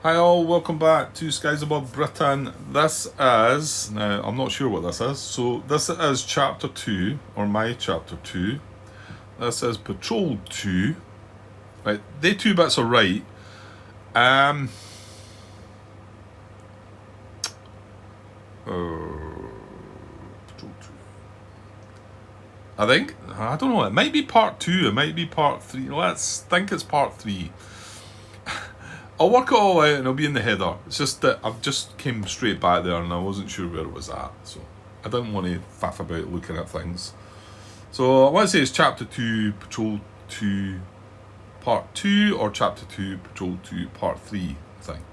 Hi all, welcome back to Skies Above Britain. This is, now I'm not sure what this is, so this is chapter 2, or my chapter 2. This is Patrol 2. Right, they two bits are right. Patrol 2. I don't know, it might be part 2, it might be part 3. Let's think it's part 3. I'll work it all out and it'll be in the header. It's just that I've just came straight back there and I wasn't sure where it was at. So I didn't want to faff about looking at things. So let's say it's chapter 2, Patrol 2, part 2, or chapter 2, Patrol 2, part 3, I think.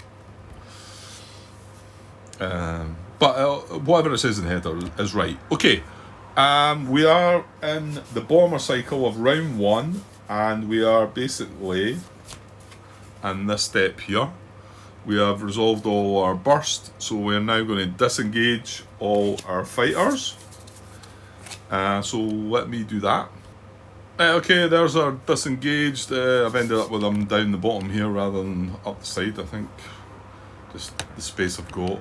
But whatever it says in the header is right. Okay, we are in the bomber cycle of round 1 and we are basically... and this step here, we have resolved all our burst, so we are now going to disengage all our fighters. So let me do that. Okay, there's our disengaged. I've ended up with them down the bottom here rather than up the side, I think. Just the space I've got.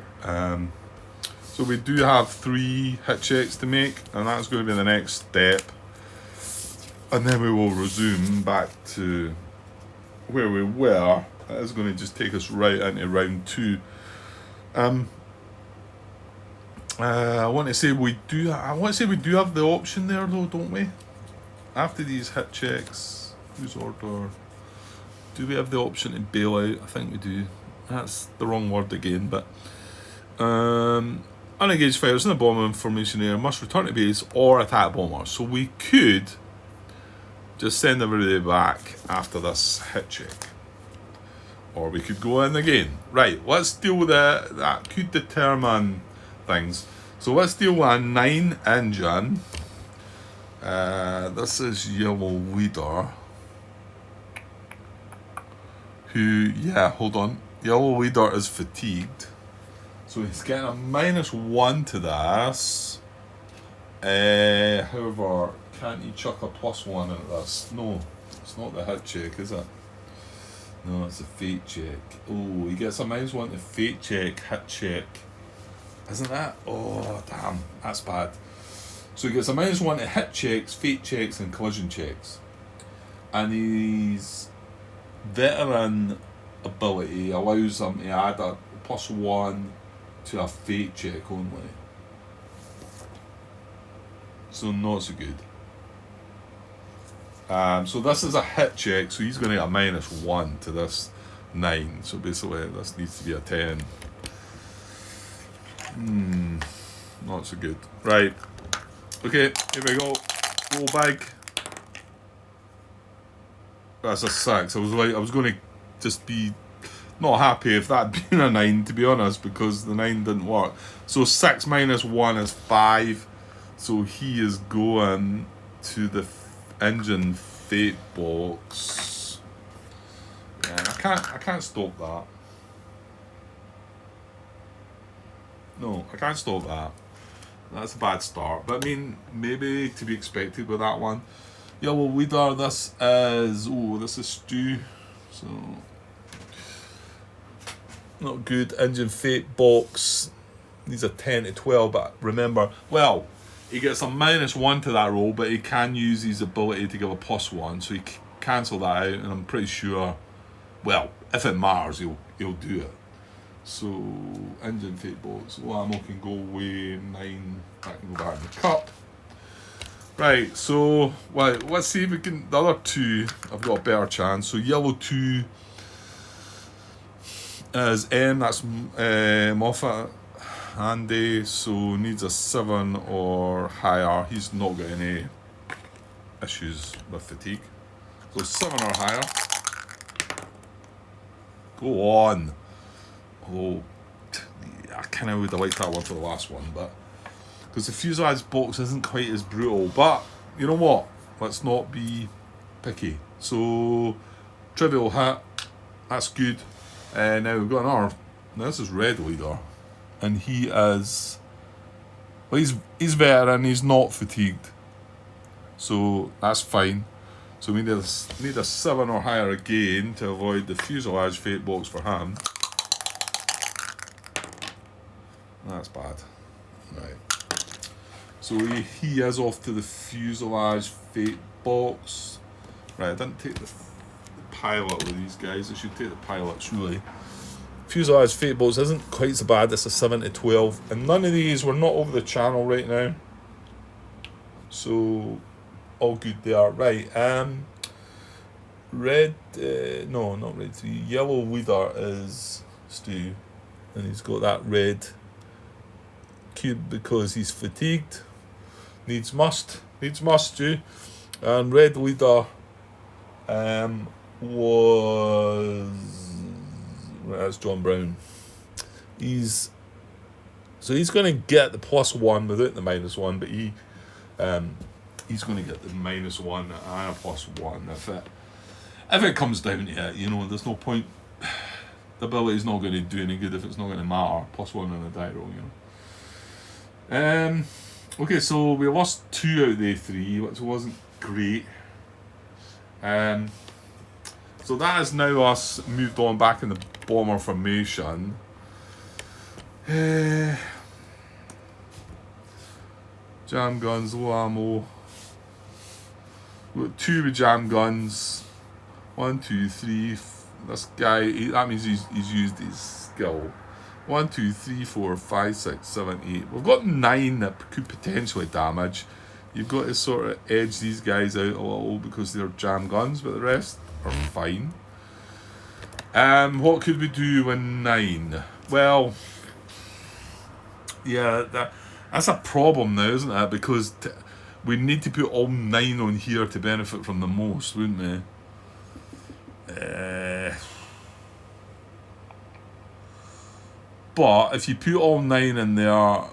So we do have 3 hit checks to make, and that's going to be the next step. And then we will resume back to where we were. That is going to just take us right into round 2. I want to say we do have the option there though, don't we? After these hit checks, whose order? Do we have the option to bail out? I think we do. That's the wrong word again, but unengaged fighters in the bomber formation area must return to base or attack bombers. So we could just send everybody back after this hit check. Or we could go in again. Right, let's deal with that could determine things. So let's deal with a 9 engine. This is Yellow Leader. Yellow Leader is fatigued. So he's getting a -1 to this. However, can't he chuck a +1 at this? No, it's not the hit check, is it? No, it's a fate check. Oh, he gets a -1 to fate check, hit check. Isn't that? Oh, damn, that's bad. So he gets a -1 to hit checks, fate checks, and collision checks. And his veteran ability allows him to add a +1 to a fate check only. So not so good. So this is a hit check, so he's going to get a -1 to this 9. So basically this needs to be a 10. Not so good. Right. Okay, here we go. Roll big. That's a 6. I was going to just be not happy if that had been a 9, to be honest, because the 9 didn't work. So 6 -1 is 5. So he is going to the engine fate box. Yeah, I can't stop that. No, I can't stop that. That's a bad start. But I mean, maybe to be expected with that one. Yellow Leader, this is Stu. So not good. Engine fate box. These are 10 to 12, but remember, well, he gets a -1 to that roll, but he can use his ability to give a +1, so he cancel that out, and I'm pretty sure, well, if it matters, he'll do it. So, engine fate box. Ammo can go away, 9, that can go back in the cup. Right, so, let's see if we can, the other 2, I've got a better chance. So, yellow 2 is M, that's Moffat. Andy, so needs a 7 or higher. He's not got any issues with fatigue. So 7 or higher. Go on. Oh, I kind of would have liked that one for the last one, but because the fuselage box isn't quite as brutal. But you know what? Let's not be picky. So trivial hit. That's good. Now we've got another. Now this is Red Leader. And he is, well, he's veteran, he's not fatigued. So that's fine. So we need a 7 or higher again to avoid the fuselage fate box for him. That's bad. Right. So he is off to the fuselage fate box. Right, I didn't take the pilot with these guys. I should take the pilots, really. Fuselage fate box isn't quite so bad. It's a 7 to 12. And none of these, we're not over the channel right now. So, all good there. Right, red, no, not red 3. Yellow leader is Stu. And he's got that red cube because he's fatigued. Needs must, Stu. And red leader was... That's John Brown. He's going to get the +1 without the -1, but he's going to get the -1 and a +1 if it comes down to it. You know, there's no point. The ability's not going to do any good if it's not going to matter. +1 on a die roll, you know. Okay, so we lost 2 out of the 3, which wasn't great. So that is now us moved on back in the bomber formation. Jam guns, low ammo. We've got 2 with jam guns. 1, 2, 3. This guy, that means he's used his skill. 1, 2, 3, 4, 5, 6, 7, 8. We've got 9 that could potentially damage. You've got to sort of edge these guys out a little because they're jam guns, but the rest are fine. What could we do with 9? Well, yeah, that's a problem now, isn't it? Because we need to put all 9 on here to benefit from the most, wouldn't we? But if you put all 9 in there, I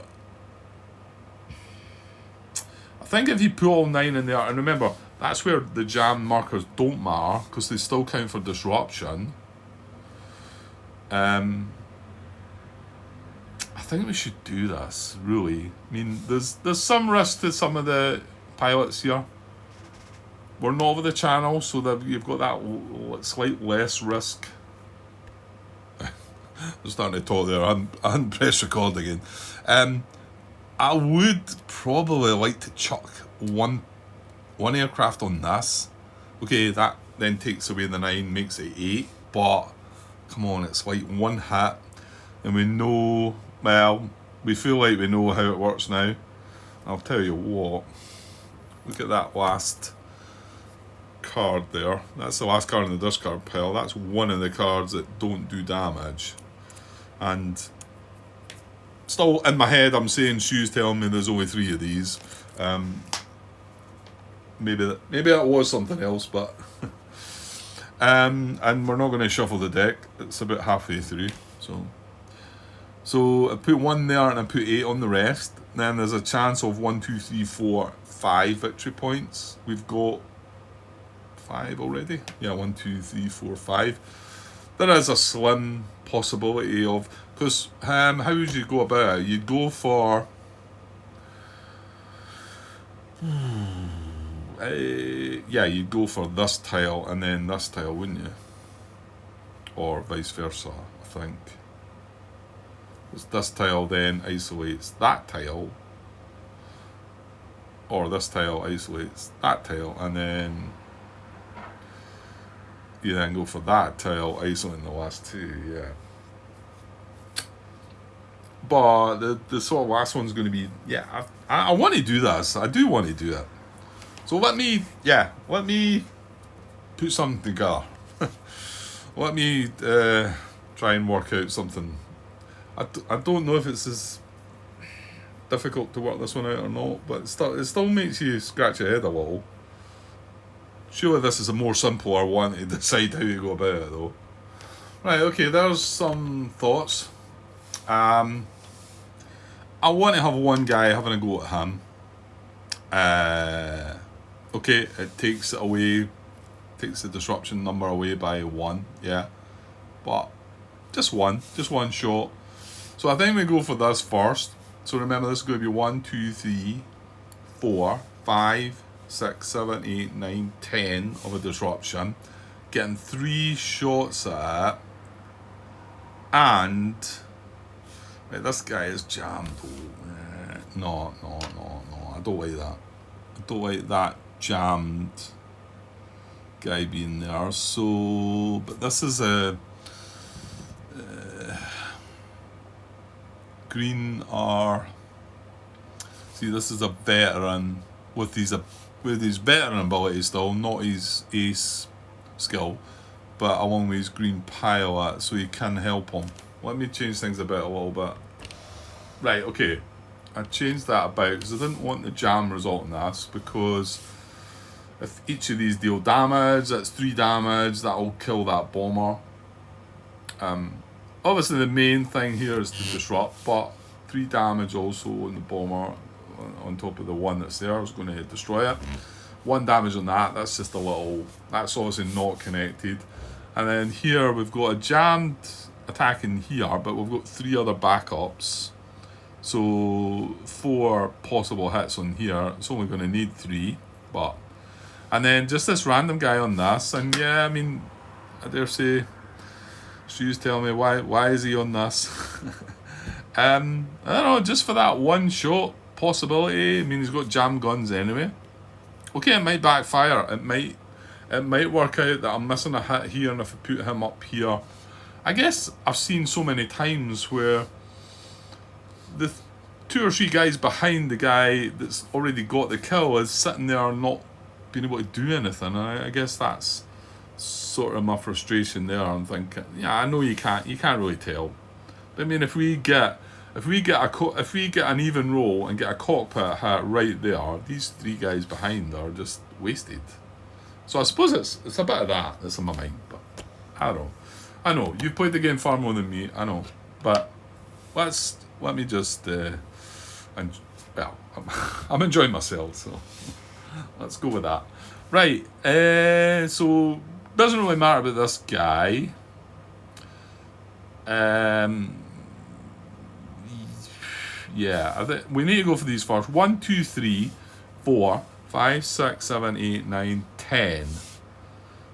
think if you put all 9 in there, and remember, that's where the jam markers don't matter, because they still count for disruption. I think we should do this, really. I mean, there's some risk to some of the pilots here. We're not over the channel, so that you've got that slight less risk. I'm starting to talk there. I'm press record again. I would probably like to chuck one aircraft on this. Okay, that then takes away the 9, makes it 8. But come on, it's like 1 hit, and we know. Well, we feel like we know how it works now. I'll tell you what. Look at that last card there. That's the last card in the discard pile. That's one of the cards that don't do damage. And still in my head I'm saying Stu's telling me there's only 3 of these. Maybe that was something else, but and we're not going to shuffle the deck. It's about halfway through, so I put 1 there and I put 8 on the rest. Then there's a chance of 1, 2, 3, 4, 5 victory points. We've got 5 already. Yeah, 1, 2, 3, 4, 5. There is a slim possibility of, because how would you go about it? You'd go for yeah, you'd go for this tile and then this tile, wouldn't you? Or vice versa, I think. This tile then isolates that tile, or this tile isolates that tile, and then you then go for that tile isolating the last 2, yeah. But the sort of last one's going to be, yeah, I want to do this. I do want to do it. So let me put something together. Let me try and work out something. I don't know if it's as difficult to work this one out or not, but it still makes you scratch your head a little. Surely this is a more simpler one to decide how you go about it, though. Right, okay, there's some thoughts. I want to have one guy having a go at him. Okay, it takes the disruption number away by 1, yeah. But just one shot. So I think we go for this first. So remember, this is going to be 1, 2, 3, 4, 5, 6, 7, 8, 9, 10 of a disruption. Getting 3 shots at it. And Right, this guy is jammed. No, I don't like that. I don't like that jammed guy being there. So, but this is a green are. See, this is a veteran with his veteran ability still, not his ace skill, but along with his green pilot, so he can help him. Let me change things about a little bit. Right, okay. I changed that about because I didn't want the jam result in this, because if each of these deal damage, that's 3 damage, that'll kill that bomber. Obviously the main thing here is to disrupt, but 3 damage also on the bomber on top of the 1 that's there is going to destroy it. 1 damage on that, that's just a little, that's obviously not connected. And then here we've got a jammed attack in here, but we've got 3 other backups. So 4 possible hits on here. It's only going to need 3, but... And then just this random guy on this, and yeah, I mean, I dare say, Stu's telling me why is he on this? I don't know, just for that one shot possibility. I mean, he's got jam guns anyway. Okay, it might backfire. It might work out that I'm missing a hit here, and if I put him up here, I guess I've seen so many times where the 2 or 3 guys behind the guy that's already got the kill is sitting there not being able to do anything. And I guess that's sort of my frustration there. I'm thinking, yeah, I know you can't really tell. But I mean, if we get an even roll and get a cockpit hit right there, these 3 guys behind are just wasted. So I suppose it's a bit of that that's in my mind, but I don't know. I know you've played the game far more than me. I know, but let me just I'm enjoying myself, so let's go with that. Right, so doesn't really matter about this guy. Yeah, I think we need to go for these first. 1, 2, 3, 4, 5, 6, 7, 8, 9, 10.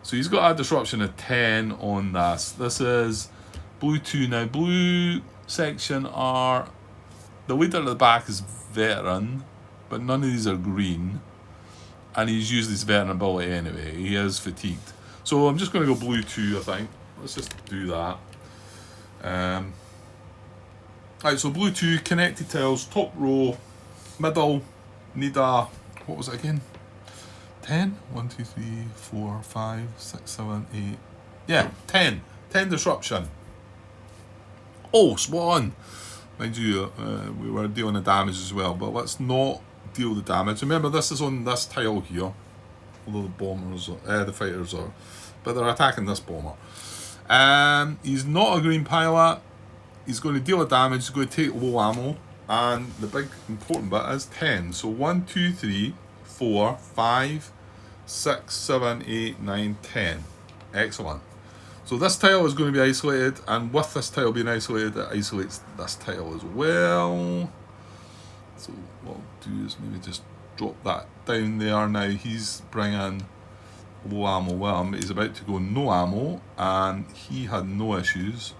So he's got a disruption of 10 on this. This is blue 2 now. Blue section are, the leader at the back is veteran, but none of these are green, and he's used his veteran ability anyway. He is fatigued, so I'm just going to go blue 2, I think. Let's just do that. Right, so blue 2, connected tiles, top row, middle, need a, what was it again? 10? 1, 2, 3, 4, 5, 6, 7, 8. Yeah, 10. 10 disruption. Oh, spot on. Mind you, we were dealing the damage as well, but let's not deal the damage. Remember, this is on this tile here, although the bombers, the fighters are, but they're attacking this bomber. He's not a green pilot. He's going to deal the damage. He's going to take low ammo, and the big important bit is 10. So 1, 2, 3, 4, 5, 6, 7, 8, 9, 10. Excellent. So this tile is going to be isolated, and with this tile being isolated, it isolates this tile as well. So what I'll do is maybe just drop that down there. Now he's bringing low ammo with him. He's about to go no ammo, and he had no issues,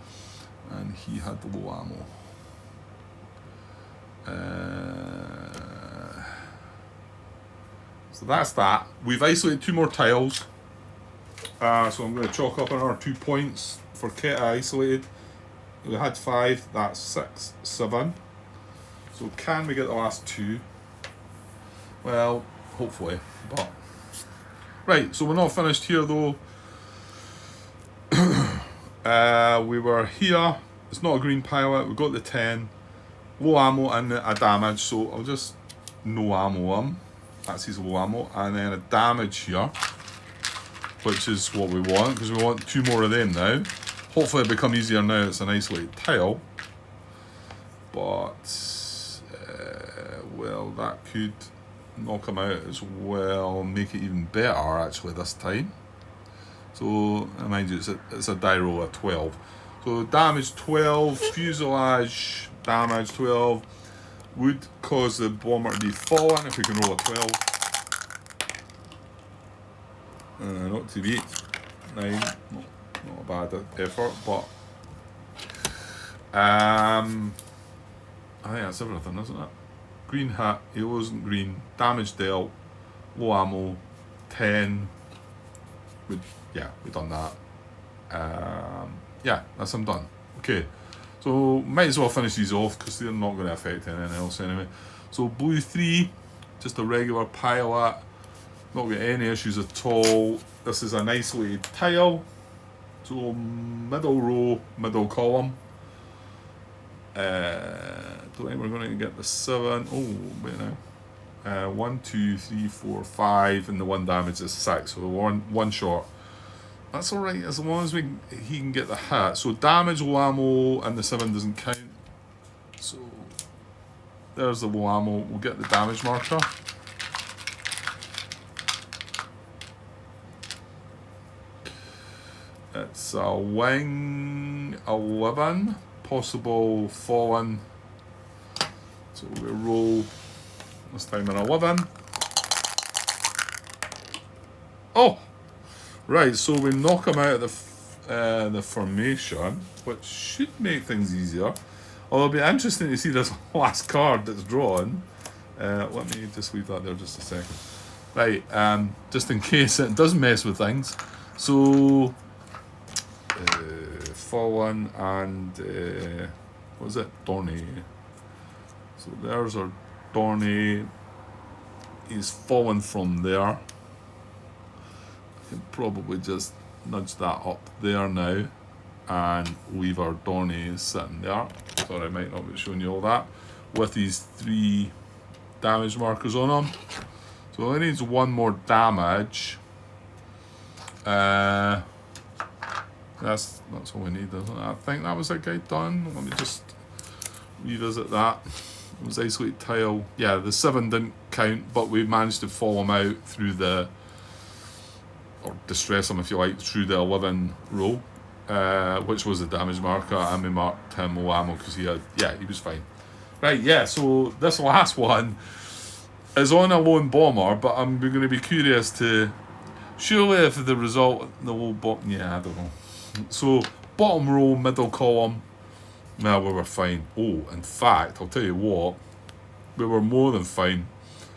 and he had the low ammo. So that's that. We've isolated 2 more tiles. So I'm going to chalk up another 2 points for Keta isolated. We had 5, that's 6, 7. So can we get the last 2? Well, hopefully, but... Right, so we're not finished here though. We were here. It's not a green pilot. We got the 10. Low ammo and a damage, so I'll just no ammo him. That's his low ammo. And then a damage here, which is what we want, because we want 2 more of them now. Hopefully it'll become easier now it's an isolated tile. But, well, that could knock him out as well, make it even better actually this time. So, mind you, it's a die roll of 12. So damage 12, fuselage damage 12, would cause the bomber to be falling if we can roll a 12. Not to beat. 9, not a bad effort, but I think that's everything, isn't it? Green hit, he wasn't green, damage dealt, low ammo, 10. We've done that. Yeah, that's him done. Okay, so might as well finish these off because they're not going to affect anything else anyway. So blue 3, just a regular pilot, not got any issues at all. This is an isolated tile, so middle row, middle column. Don't think we're going to get the 7. Oh, wait now. 1, 2, 3, 4, 5, and the 1 damage is 6. So one short. That's alright as long as he can get the hit. So damage, low ammo, and the 7 doesn't count. So there's the low ammo. We'll get the damage marker. It's a wing 11, possible fallen. So we roll this time an 11. Oh! Right, so we knock him out of the formation, which should make things easier. Although it'll be interesting to see this last card that's drawn. Let me just leave that there just a second. Right, just in case it does mess with things. So, Fallen and, what is it? Dorney. So there's our Dorney. He's fallen from there. Can probably just nudge that up there now and leave our Dorney sitting there. Sorry, I might not be showing you all that. With these 3 damage markers on him. So he needs 1 more damage. That's all we need, isn't it? I think that was that guy done. Let me just revisit that. It was isolated tile. Yeah, the 7 didn't count, but we managed to fall him out through the, or distress him if you like, through the 11 row, which was the damage marker, and we marked him low ammo because he had, he was fine. Right, yeah, so this last one is on a lone bomber, but I'm going to be curious to, surely if the result, the low bottom, I don't know. So, bottom row, middle column, well, we were fine. Oh, in fact, I'll tell you what, we were more than fine,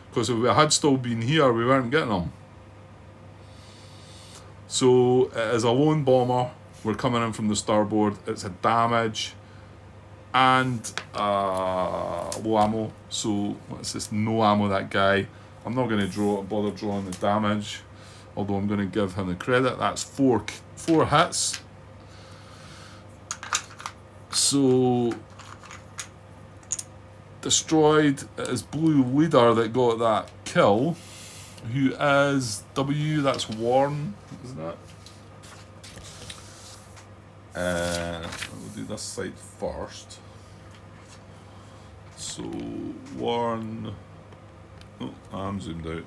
because if we had still been here, we weren't getting them. So, as a lone bomber, we're coming in from the starboard. It's a damage and low ammo. So, what's this? No ammo, that guy. I'm not going to bother drawing the damage, although I'm going to give him the credit. That's four hits. So, destroyed his blue leader that got that kill, who is W, that's Warren, isn't it? We'll do this side first. So, Warren, oh, I'm zoomed out.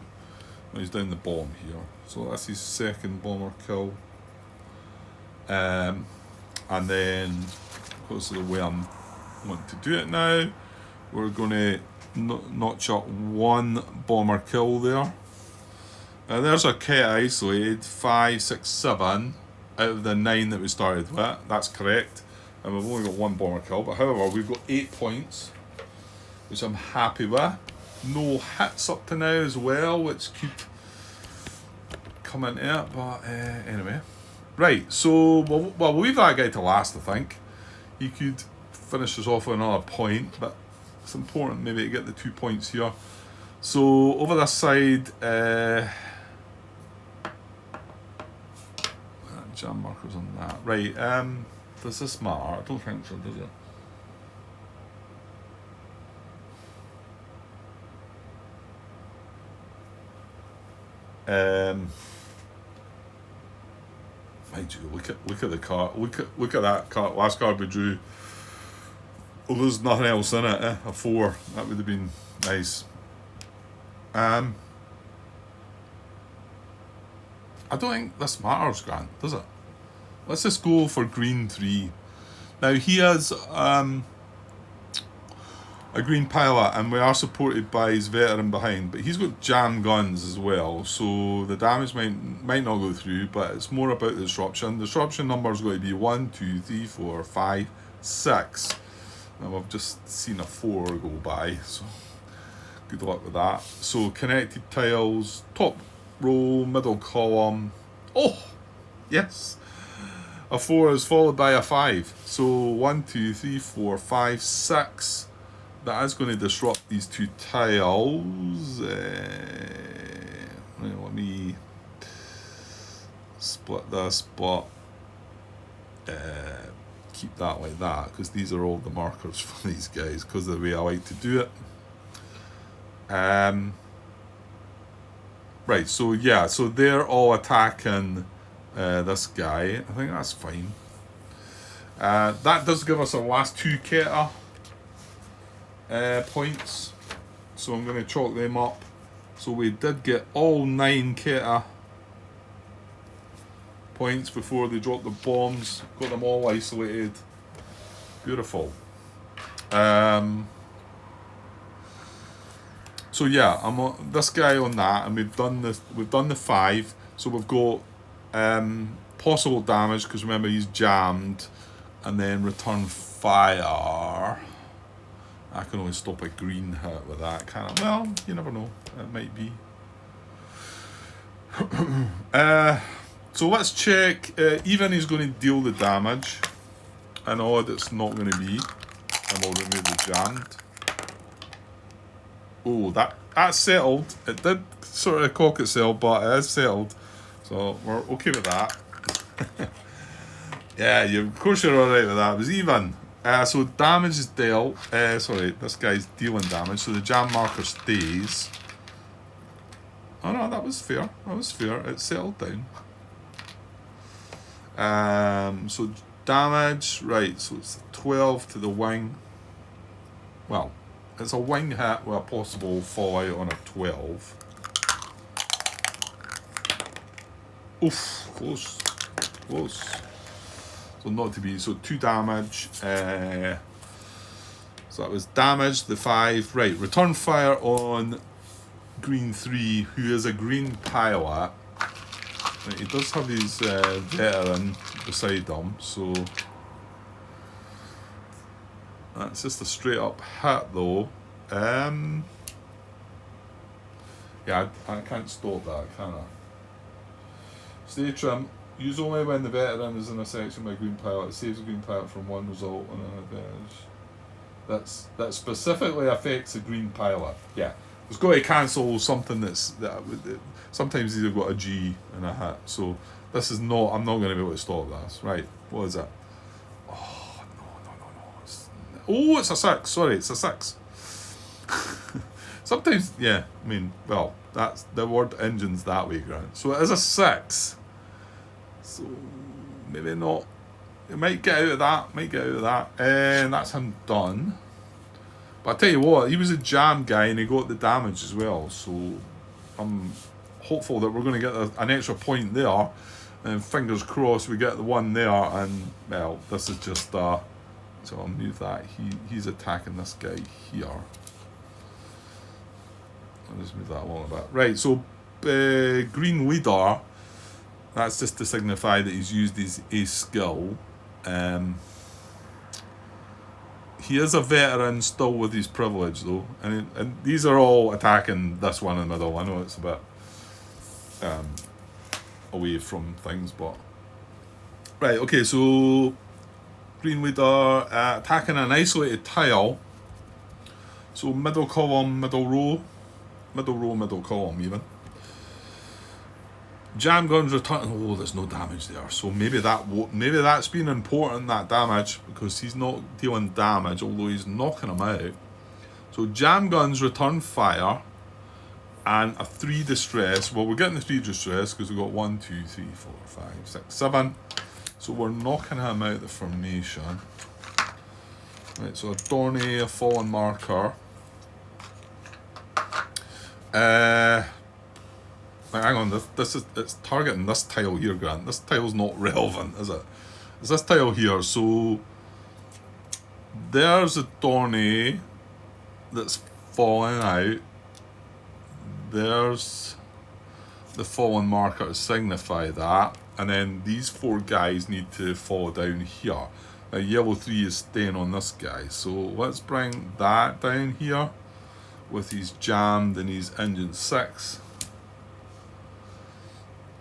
No, he's down the bottom here. So that's his second bomber kill. And then, because of the way I'm wanting to do it now, we're going to notch up 1 bomber kill there. There's our kit isolated, 5, 6, 7 out of the 9 that we started with. That's correct. And we've only got 1 bomber kill, but however, we've got 8 points, which I'm happy with. No hits up to now as well, which could come into it, but anyway. Right, so we'll leave that guy to last, I think. He could finish us off with another point, but it's important maybe to get the 2 points here. So over this side, jam markers on that. Right, does this matter? I don't think so, does it? Mind you, look at the card. Look at that card. Last card we drew. Well, there's nothing else in it. A 4. That would have been nice. I don't think this matters, Grant, does it? Let's just go for green 3. Now he has a green pilot, and we are supported by his veteran behind, but he's got jam guns as well, so the damage might not go through, but it's more about the disruption. The disruption number is going to be 1, 2, 3, 4, 5, 6. And we've just seen a 4 go by, so good luck with that. So connected tiles, top row, middle column. Oh, yes. A 4 is followed by a 5. So 1, 2, 3, 4, 5, 6. That is going to disrupt these 2 tiles. Let me split this, but keep that like that, because these are all the markers for these guys, because of the way I like to do it. Right, so yeah, so they're all attacking this guy. I think that's fine. That does give us our last 2 Keta points, so I'm going to chalk them up. So we did get all 9 Keta points before they dropped the bombs. Got them all isolated. Beautiful. So yeah, I'm on this guy on that, and we've done the 5. So we've got possible damage, because remember he's jammed, and then return fire. I can only stop a green hit with that, can't I? Well, you never know. It might be. So let's check. Even is going to deal the damage. And odd it's not going to be. And we'll remove the jammed. Oh, that's settled. It did sort of cock itself, but it is settled. So we're okay with that. Yeah, of course you're alright with that. It was even. So damage is dealt. Sorry, this guy's dealing damage. So the jam marker stays. Oh no, that was fair. That was fair. It settled down. So damage, right, so it's 12 to the wing. Well, it's a wing hit with a possible fallout on a 12. Oof, close. So not to be, so 2 damage. So that was damage, the 5. Right, return fire on green 3, who is a green pilot. Right, he does have his veteran beside him, so that's just a straight up hit though. Yeah, I can't stop that, can I? Stay trim. Use only when the veteran is in a section by green pilot. It saves the green pilot from one result on an advantage. That specifically affects the green pilot. Yeah, it's got to cancel something sometimes these have got a G and a hit. So this is not. I'm not going to be able to stop this. Right? What is it? Oh no! It's a 6. Sorry, it's a 6. Sometimes, yeah. I mean, well, that's the word engine's that way, Grant. So it is a 6. So maybe not. It might get out of that. And that's him done. But I tell you what, he was a jam guy and he got the damage as well. So I'm hopeful that we're going to get an extra point there. And fingers crossed we get the one there. And well, this is just so I'll move that. He's attacking this guy here. I'll just move that along a bit. Right, so green leader. That's just to signify that he's used his ace skill. He is a veteran still with his privilege though. And these are all attacking this one in the middle. I know it's a bit away from things, but... Right, okay, so... Green leader attacking an isolated tile. So middle column, middle row, middle column even. Jam guns return. Oh, there's no damage there. So maybe that's been important, that damage, because he's not dealing damage, although he's knocking him out. So jam guns return fire, and a 3 distress. Well, we're getting the 3 distress because we've got 1, 2, 3, 4, 5, 6, 7. So we're knocking him out of the formation. Right. So a Dorney, a fallen marker. Hang on, it's targeting this tile here, Grant. This tile's not relevant, is it? It's this tile here. So there's a Dorney that's falling out. There's the fallen marker to signify that. And then these 4 guys need to fall down here. Yellow 3 is staying on this guy. So let's bring that down here with his jammed and his engine 6.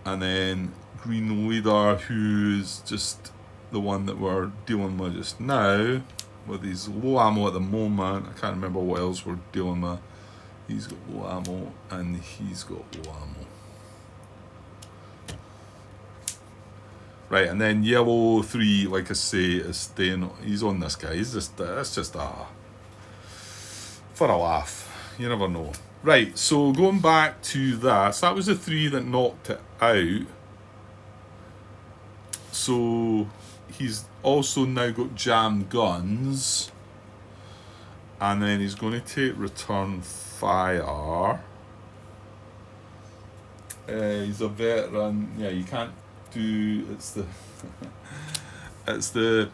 And then green leader, who's just the one that we're dealing with just now, with his low ammo at the moment. I can't remember what else we're dealing with. He's got low ammo and he's got low ammo. Right, and then yellow 3, like I say, is staying. He's on this guy. He's just it's just for a laugh. You never know. Right, so going back to that, so that was the 3 that knocked it out. So he's also now got jammed guns, and then he's going to take return fire. He's a veteran. Yeah, you can't do. It's the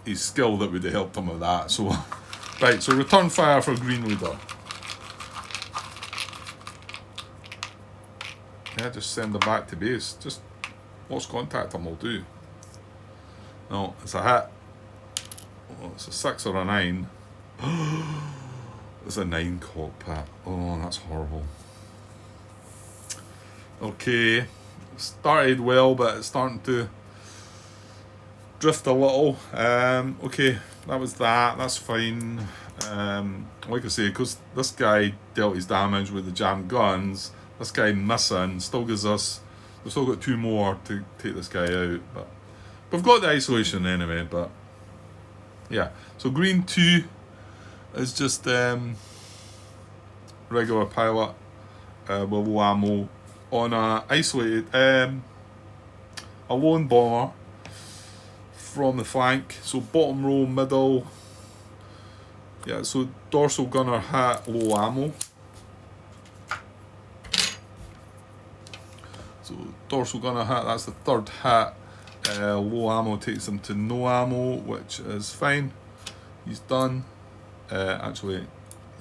his skill that would have helped him with that. So right, so return fire for green leader. Yeah, just send them back to base. Just lost contact them will do. No, it's a hit. Oh, it's a 6 or a 9. It's a 9 cockpit. Oh, that's horrible. Okay, started well, but it's starting to drift a little. Okay, that was that. That's fine. Like I say, because this guy dealt his damage with the jammed guns, this guy missing still gives us. We've still got 2 more to take this guy out, but we've got the isolation anyway. But yeah, so green 2 is just regular pilot with low ammo on a isolated a lone bomber from the flank. So bottom row, middle. Yeah, so dorsal gunner hat, low ammo. So dorsal gunner hat, that's the 3rd hat. Low ammo takes him to no ammo, which is fine. He's done. Actually,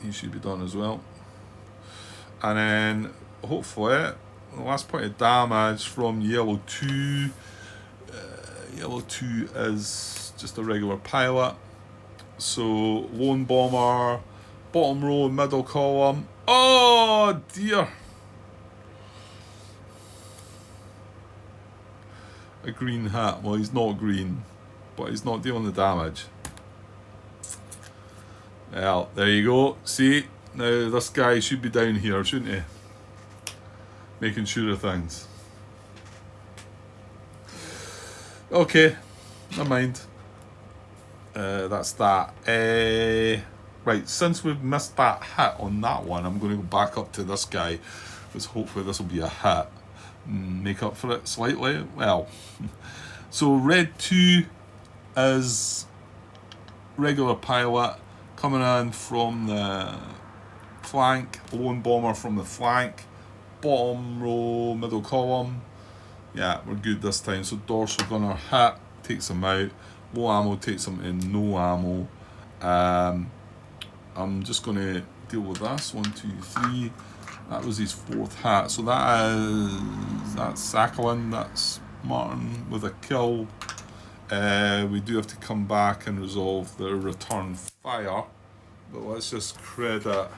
he should be done as well. And then hopefully the last point of damage from yellow 2. Yellow 2 is just a regular pilot. So lone bomber, bottom row, middle column. Oh dear. A green hat. Well, he's not green, but he's not dealing the damage. Well, there you go. See, now this guy should be down here, shouldn't he? Making sure of things. Okay, never mind. That's that. Right, since we've missed that hit on that one, I'm going to go back up to this guy, because hopefully this will be a hit. Make up for it slightly. Well, so red 2 is regular pilot coming in from the flank, lone bomber from the flank, bottom row, middle column. Yeah, we're good this time. So dorsal gunner hit takes him out, low ammo takes him in no ammo. I'm just going to deal with this. 1, 2, 3. That was his 4th hat. So that's Sakhalin. That's Martin with a kill. We do have to come back and resolve the return fire. But let's just credit.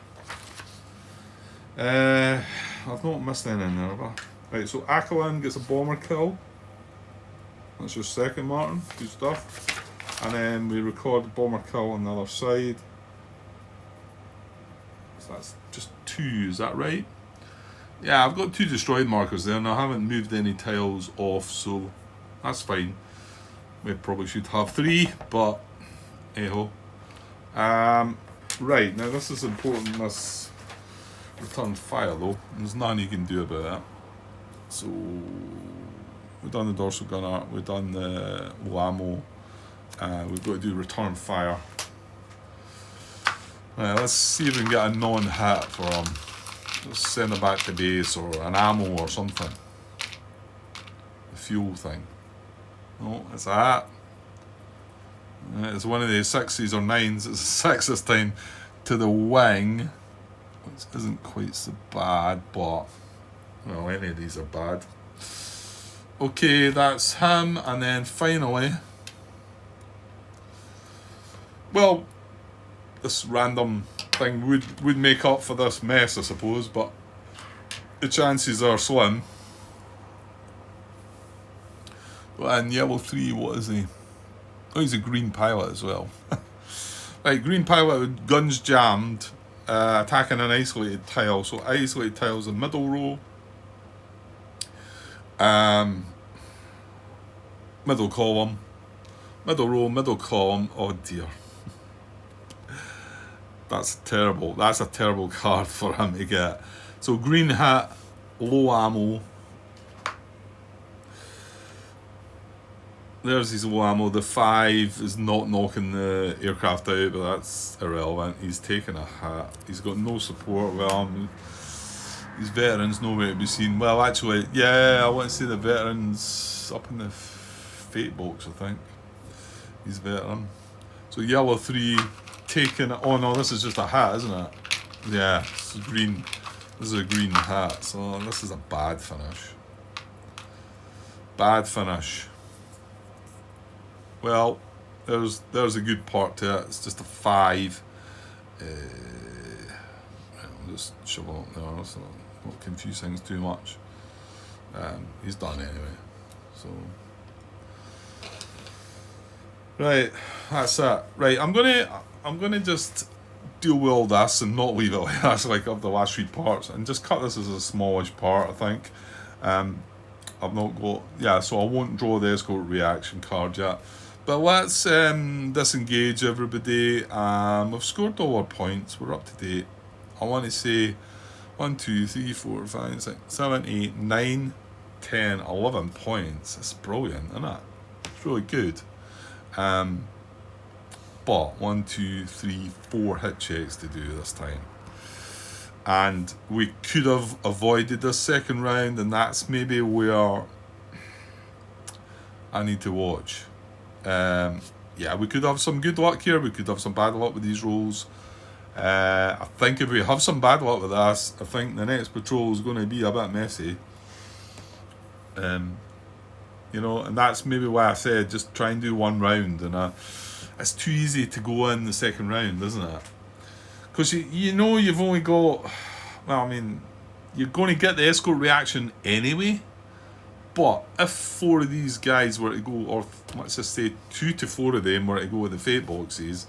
I've not missed anything there, have I? Right, so Ackland gets a bomber kill. That's your 2nd, Martin. Good stuff. And then we record the bomber kill on the other side. So that's just 2, is that right? Yeah, I've got 2 destroyed markers there, and I haven't moved any tiles off, so that's fine. We probably should have 3, but hey-ho. Right, now this is important, this return fire though. There's nothing you can do about that. So we've done the dorsal gunner, we've done the low ammo, we've got to do return fire. Right, let's see if we can get a non-hit for him. Let's send him back to base, or an ammo or something. The fuel thing. No, it's a hat. It's one of the 6s or 9s. It's a 6 this time to the wing, which isn't quite so bad, but well, any of these are bad. Okay, that's him, and then finally well, this random thing would make up for this mess, I suppose, but the chances are slim. And yellow 3, what is he? Oh, he's a green pilot as well. Right, green pilot with guns jammed, attacking an isolated tile. So isolated tile's the middle row. Middle column. Middle row, middle column. Oh dear. That's a terrible card for him to get. So green hat, low ammo. There's his low ammo. The 5 is not knocking the aircraft out, but that's irrelevant. He's taking a hat. He's got no support. Well, these veterans nowhere to be seen. Well, actually, yeah, I want to see the veterans up in the fate box, I think. He's veteran. So yellow 3 taking. Oh no, this is just a hat, isn't it? Yeah, this is green. This is a green hat. So this is a bad finish. Bad finish. Well, there's a good part to it. It's just a 5. I'll just shovel up there so not confuse things too much. He's done anyway. So right, that's it. Right, I'm gonna just deal with all this and not leave it like that's like of the last 3 parts and just cut this as a smallish part, I think. I've not got so I won't draw the escort reaction card yet. But let's disengage everybody. We've scored all our points. We're up to date. I want to say 1, 2, 3, 4, 5, 6, 7, 8, 9, 10, 11 points. It's brilliant, isn't it? It's really good. But 1, 2, 3, 4 hit checks to do this time. And we could have avoided this second round, and that's maybe where I need to watch. Yeah, we could have some good luck here. We could have some bad luck with these rolls. I think if we have some bad luck with this, I think the next patrol is going to be a bit messy. You know, and that's maybe why I said just try and do one round. And it's too easy to go in the second round, isn't it? Because you know you've only got, well, I mean, you're going to get the escort reaction anyway. But if 4 of these guys were to go, or let's just say 2 to 4 of them were to go with the fate boxes,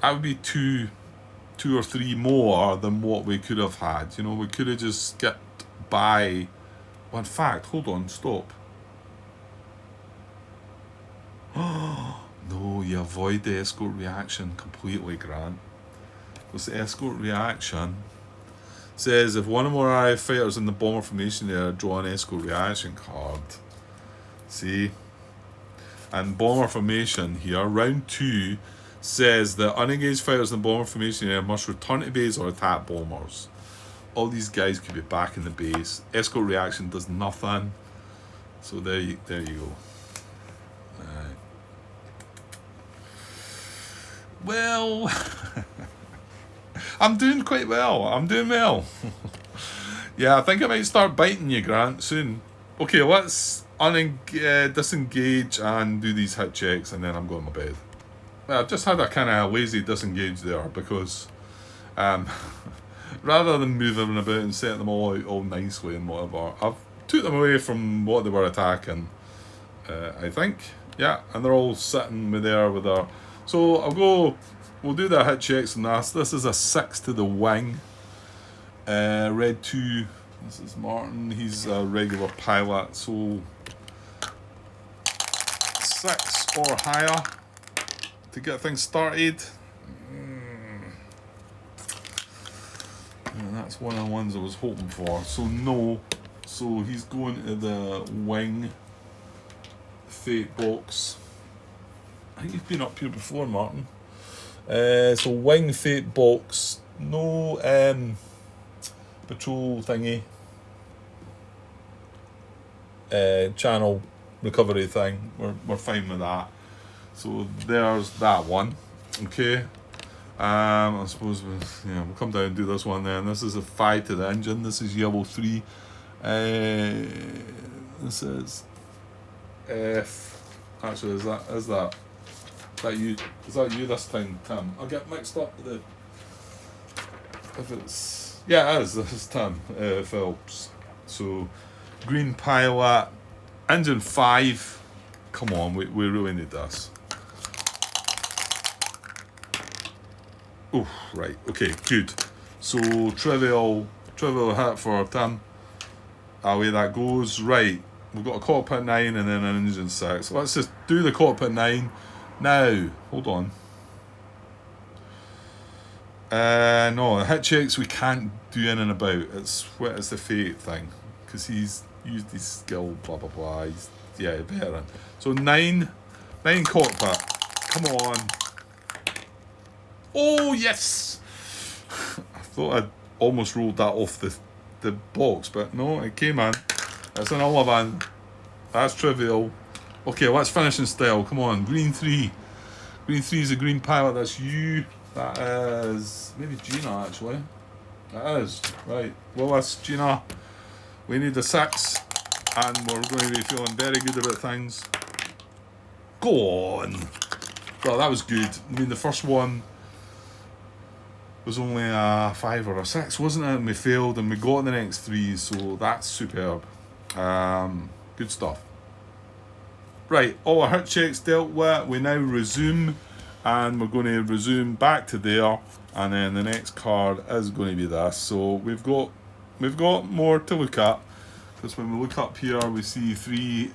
that would be 2 or 3 more than what we could have had. You know, we could have just skipped by. Well, in fact, hold on, stop. No, you avoid the escort reaction completely, Grant. Because the escort reaction says if one or more RAF fighters in the bomber formation there draw an escort reaction card. See? And bomber formation here, round 2, says that unengaged fighters in the bomber formation area must return to base or attack bombers. All these guys could be back in the base. Escort reaction does nothing. So there you go. Alright. Well, I'm doing quite well. I'm doing well. Yeah, I think I might start biting you, Grant, soon. Okay, let's disengage and do these hit checks, and then I'm going to bed. Well, I've just had a kind of lazy disengage there because rather than moving about and setting them all out all nicely and whatever, I've took them away from what they were attacking, I think. Yeah, and they're all sitting there with their... So we'll do the hit checks and this. This is a 6 to the wing. Red 2, this is Martin, he's a regular pilot, so 6 or higher to get things started. And that's one of the ones I was hoping for. So no, so he's going to the wing fate box. I think you've been up here before, Martin. So wing fate box, no patrol thingy, channel recovery thing. We're fine with that. So there's that one. Okay. I suppose we'll come down and do this one then. This is a 5 to the engine. This is yellow 3. This is F. Actually, is that? that you? Is that you this time, Tim? I'll get mixed up with the. If it's it is. This is Tim Phelps. So, Green Pilot, engine 5. Come on, we really need this. Oh, right. Okay, good. So trivial hit for Tim. Away that goes. Right. We've got a cockpit 9 and then an engine 6. Let's just do the cockpit 9 now. Hold on. No, the hit checks we can't do anything about. It's the fate thing. Because he's used his skill, blah blah blah. He's veteran. So 9 cockpit. Come on. Oh yes! I thought I'd almost rolled that off the box, but no, it came in. It's an 11. That's trivial. Okay, let's finish in style. Come on, green 3. Green 3 is a Green Pilot. That's you. That is maybe Gina actually. That is right. Well, that's Gina. We need a 6, and we're going to be feeling very good about things. Go on. Well, that was good. I mean, the first one was only a 5 or a 6, wasn't it? And we failed, and we got the next 3, so that's superb. Good stuff. Right, all our hit checks dealt with. We now resume, and we're going to resume back to there, and then the next card is going to be this. So we've got more to look at, because when we look up here, we see 3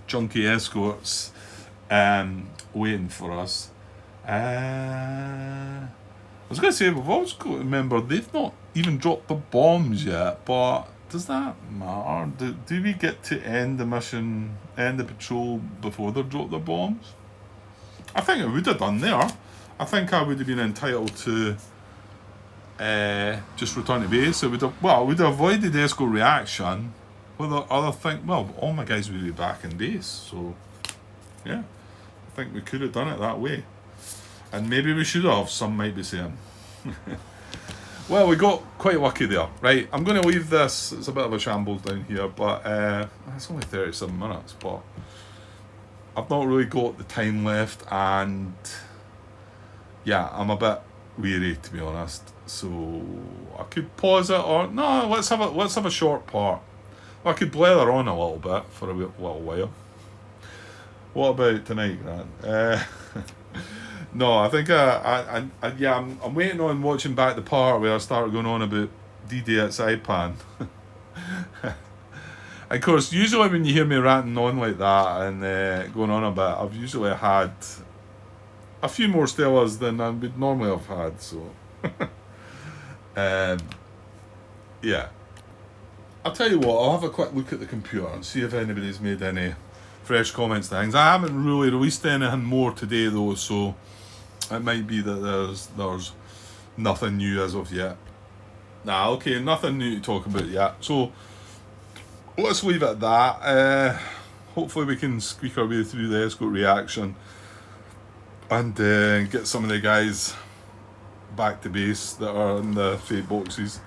junky escorts waiting for us. I was going to say, we've always got to remember, they've not even dropped the bombs yet, but does that matter? Do we get to end the mission, end the patrol before they drop the bombs? I think I would have done there. I think I would have been entitled to just return to base. So we'd have avoided the escort reaction. Well, the other thing, all my guys would be back in base, so yeah, I think we could have done it that way. And maybe we should have, some might be saying. Well, we got quite lucky there. Right, I'm going to leave this. It's a bit of a shambles down here, but it's only 37 minutes, but I've not really got the time left, and yeah, I'm a bit weary, to be honest. So I could pause it, or no, let's have a short part. I could blather on a little bit for a little while. What about tonight, Grant? No, I think I'm waiting on watching back the part where I started going on about D-Day at Saipan. Of course, usually when you hear me ranting on like that and going on a bit, I've usually had a few more Stellas than I would normally have had, so yeah. I'll tell you what, I'll have a quick look at the computer and see if anybody's made any fresh comments to things. I haven't really released anything more today though, so it might be that there's nothing new as of yet. Okay, nothing new to talk about yet. So let's leave it at that. Hopefully we can squeak our way through the escort reaction and get some of the guys back to base that are in the fate boxes.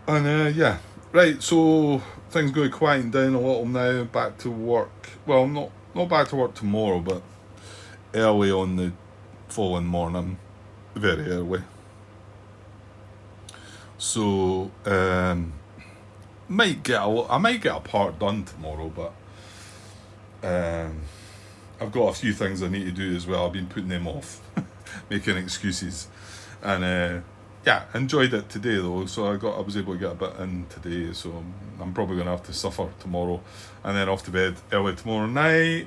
And yeah, right, so things going to quieten down a little now, back to work. Well, not back to work tomorrow, but early on the following morning, very early. So I might get a part done tomorrow, but I've got a few things I need to do as well. I've been putting them off, making excuses, and yeah, enjoyed it today though. So I was able to get a bit in today. So I'm probably gonna have to suffer tomorrow, and then off to bed early tomorrow night.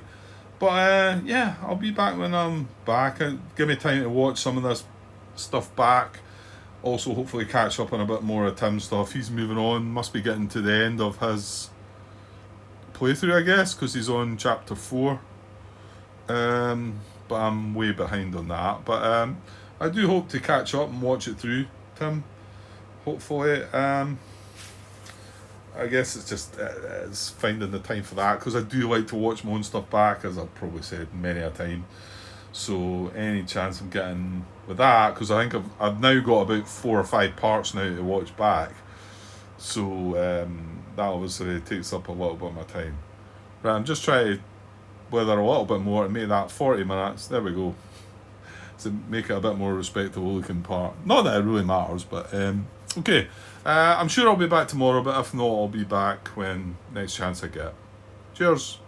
But yeah, I'll be back when I'm back. Give me time to watch some of this stuff back. Also, hopefully catch up on a bit more of Tim's stuff. He's moving on. Must be getting to the end of his playthrough, I guess, because he's on chapter 4. But I'm way behind on that. But I do hope to catch up and watch it through, Tim. Hopefully. I guess it's finding the time for that, because I do like to watch my own stuff back, as I've probably said many a time. So any chance I'm getting with that, because I think I've now got about 4 or 5 parts now to watch back. So that obviously takes up a little bit of my time. Right, I'm just trying to weather a little bit more to make that 40 minutes. There we go. To make it a bit more respectable looking part. Not that it really matters, but okay. I'm sure I'll be back tomorrow, but if not, I'll be back when next chance I get. Cheers.